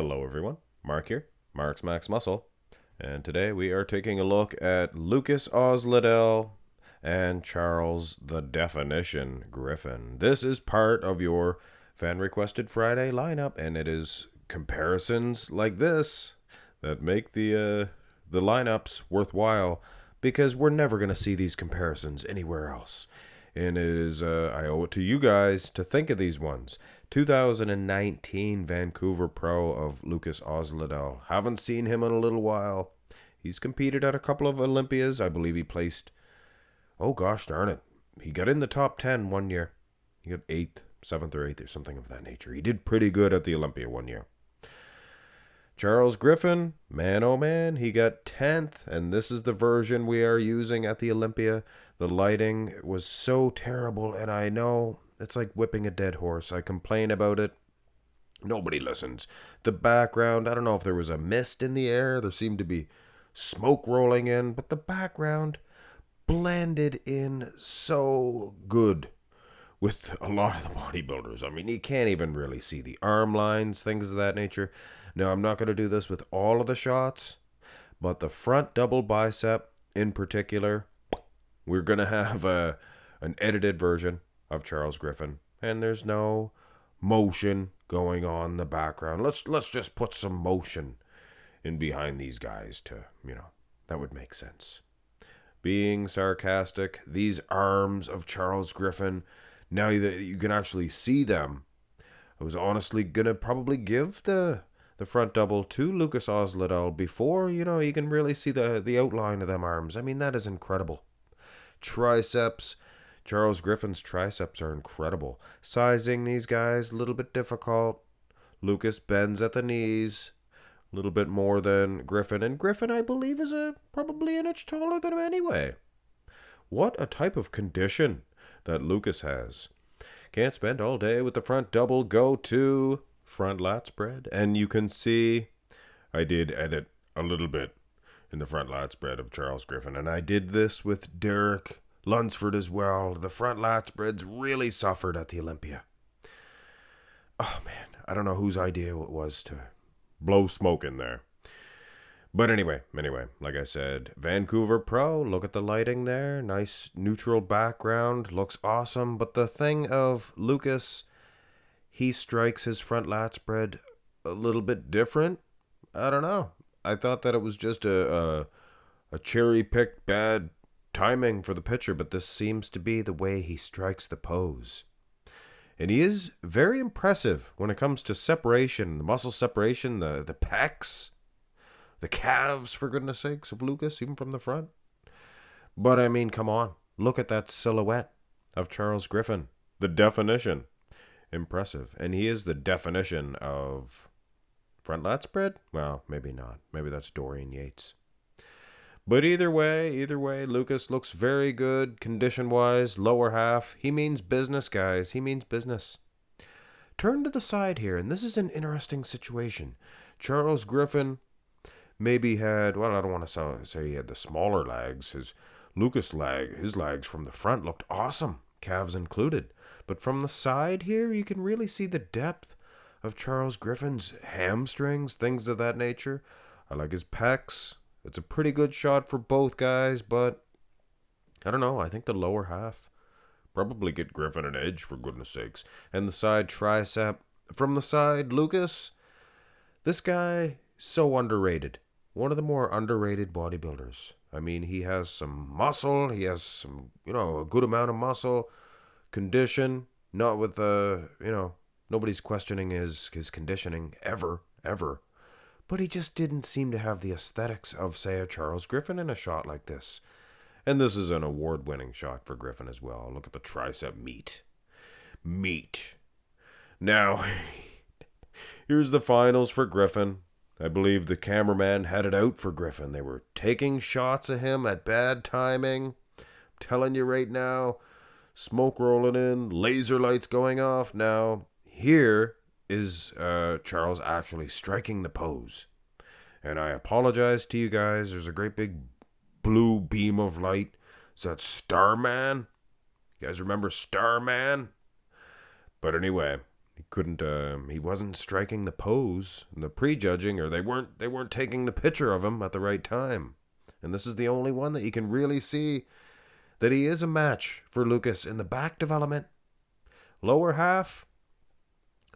Hello everyone, Mark here, Mark's Max Muscle, and today we are taking a look at Lucas Osladil and Charles the Definition Griffen. This is part of your fan-requested Friday lineup, and it is comparisons like this that make the lineups worthwhile, because we're never going to see these comparisons anywhere else. And it is, I owe it to you guys to think of these ones. 2019 Vancouver Pro of Lucas Osladil. Haven't seen him in a little while. He's competed at a couple of Olympias. I believe he placed, oh gosh darn it, he got in the top 10 one year. He got 8th, 7th or 8th or something of that nature. He did pretty good at the Olympia one year. Charles Griffen, man oh man, he got 10th, and this is the version we are using at the Olympia. The lighting was so terrible, and I know it's like whipping a dead horse. I complain about it. Nobody listens. The background, I don't know if there was a mist in the air. There seemed to be smoke rolling in, but the background blended in so good with a lot of the bodybuilders. I mean, you can't even really see the arm lines, things of that nature. Now, I'm not going to do this with all of the shots, but the front double bicep in particular, we're going to have an edited version of Charles Griffen, and there's no motion going on in the background. Let's just put some motion in behind these guys to, that would make sense. Being sarcastic, these arms of Charles Griffen, now that you can actually see them, I was honestly gonna probably give the front double to Lucas Osladil before, you can really see the outline of them arms. I mean, that is incredible. Triceps, Charles Griffen's triceps are incredible. Sizing these guys, a little bit difficult. Lucas bends at the knees, a little bit more than Griffen. And Griffen, I believe, is probably an inch taller than him anyway. What a type of condition that Lucas has. Can't spend all day with the front double. Go to front lat spread. And you can see I did edit a little bit in the front lat spread of Charles Griffen. And I did this with Derek Lunsford as well. The front lat spreads really suffered at the Olympia. Oh man, I don't know whose idea it was to blow smoke in there. But anyway, like I said, Vancouver Pro, look at the lighting there. Nice neutral background, looks awesome. But the thing of Lucas, he strikes his front lat spread a little bit different. I don't know. I thought that it was just a cherry-picked bad timing for the pitcher, but this seems to be the way he strikes the pose. And he is very impressive when it comes to separation, the muscle separation, the pecs, the calves, for goodness sakes, of Lucas, even from the front. But I mean, come on. Look at that silhouette of Charles Griffen. The definition. Impressive. And he is the definition of front lat spread? Well, maybe not. Maybe that's Dorian Yates. But either way, Lucas looks very good condition-wise, lower half. He means business, guys. He means business. Turn to the side here, and this is an interesting situation. Charles Griffen maybe had, well, I don't want to say he had the smaller legs. His legs from the front looked awesome, calves included. But from the side here, you can really see the depth of Charles Griffen's hamstrings, things of that nature. I like his pecs. It's a pretty good shot for both guys, but I don't know. I think the lower half probably get Griffen an edge, for goodness sakes. And the side tricep. From the side, Lucas, this guy, so underrated. One of the more underrated bodybuilders. I mean, he has some muscle. He has some, a good amount of muscle. Condition. Not with, nobody's questioning his conditioning ever. But he just didn't seem to have the aesthetics of, say, a Charles Griffen in a shot like this. And this is an award-winning shot for Griffen as well. Look at the tricep meat. Now, here's the finals for Griffen. I believe the cameraman had it out for Griffen. They were taking shots of him at bad timing. I'm telling you right now, smoke rolling in, laser lights going off. Now, here is Charles actually striking the pose. And I apologize to you guys. There's a great big blue beam of light. Is that Starman? You guys remember Starman? But anyway, He wasn't striking the pose and the prejudging, or they weren't taking the picture of him at the right time. And this is the only one that you can really see that he is a match for Lucas in the back development. Lower half,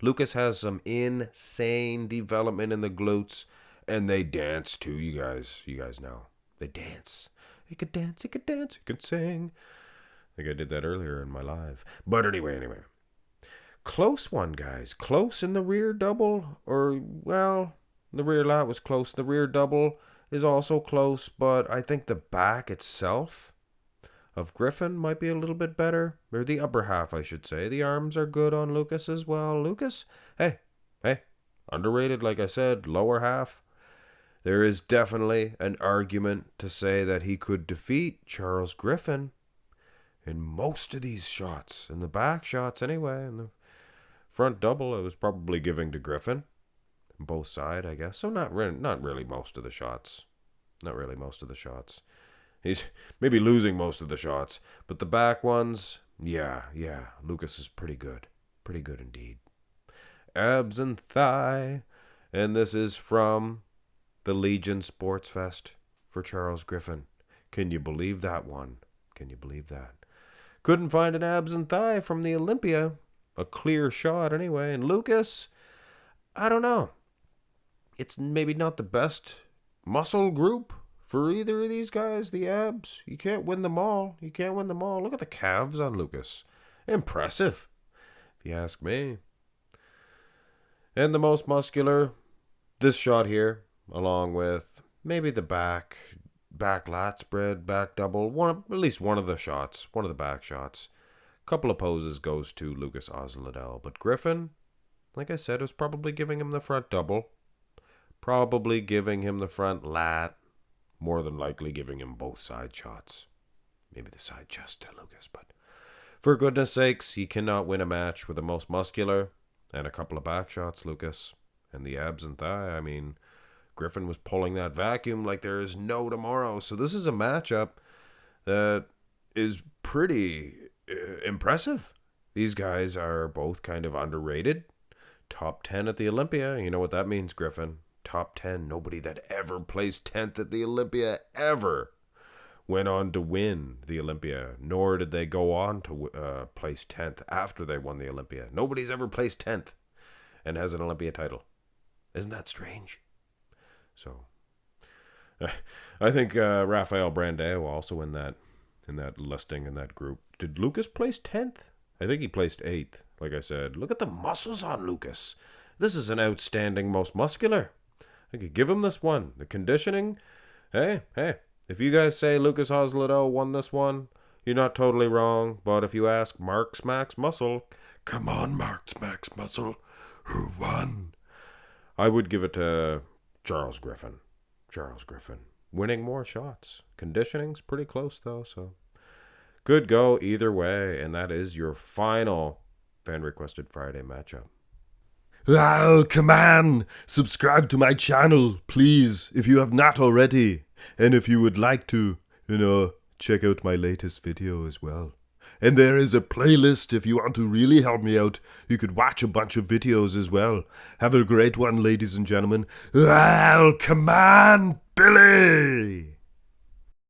Lucas has some insane development in the glutes, and they dance too, you guys know. They dance. He could dance, he could dance, he could sing. I think I did that earlier in my live. But anyway. Close one, guys. Close in the rear double, the rear lat was close. The rear double is also close, but I think the back itself of Griffen might be a little bit better. Or the upper half, I should say. The arms are good on Lucas as well. Lucas, hey, underrated, like I said, lower half. There is definitely an argument to say that he could defeat Charles Griffen in most of these shots. In the back shots, anyway. In the front double, I was probably giving to Griffen. Both sides, I guess. So not really most of the shots. Not really most of the shots. He's maybe losing most of the shots. But the back ones, yeah. Lucas is pretty good. Pretty good indeed. Abs and thigh. And this is from the Legion Sports Fest for Charles Griffen. Can you believe that one? Can you believe that? Couldn't find an abs and thigh from the Olympia. A clear shot anyway. And Lucas, I don't know. It's maybe not the best muscle group for either of these guys. The abs, you can't win them all. Look at the calves on Lucas. Impressive, if you ask me. And the most muscular, this shot here, along with maybe the back lat spread, back double, at least one of the back shots. Couple of poses goes to Lucas Osladil. But Griffen, like I said, was probably giving him the front double. Probably giving him the front lat. More than likely giving him both side shots. Maybe the side chest to Lucas. But for goodness sakes, you cannot win a match with the most muscular and a couple of back shots, Lucas. And the abs and thigh, I mean, Griffen was pulling that vacuum like there is no tomorrow. So this is a matchup that is pretty impressive. These guys are both kind of underrated. Top 10 at the Olympia. You know what that means, Griffen. Top 10. Nobody that ever placed 10th at the Olympia ever went on to win the Olympia. Nor did they go on to place 10th after they won the Olympia. Nobody's ever placed 10th and has an Olympia title. Isn't that strange? So, I think Rafael Brandao also in that listing, in that group. Did Lucas place 10th? I think he placed 8th. Like I said, look at the muscles on Lucas. This is an outstanding most muscular. I could give him this one. The conditioning, hey, if you guys say Lucas Osladil won this one, you're not totally wrong. But if you ask Marks Max Muscle, come on, Marks Max Muscle, who won? I would give it to Charles Griffen. Winning more shots. Conditioning's pretty close, though, so good go either way. And that is your final fan-requested Friday matchup. Oh, come on! Subscribe to my channel, please, if you have not already. And if you would like to, check out my latest video as well. And there is a playlist if you want to really help me out. You could watch a bunch of videos as well. Have a great one, ladies and gentlemen. Oh, come on, Billy!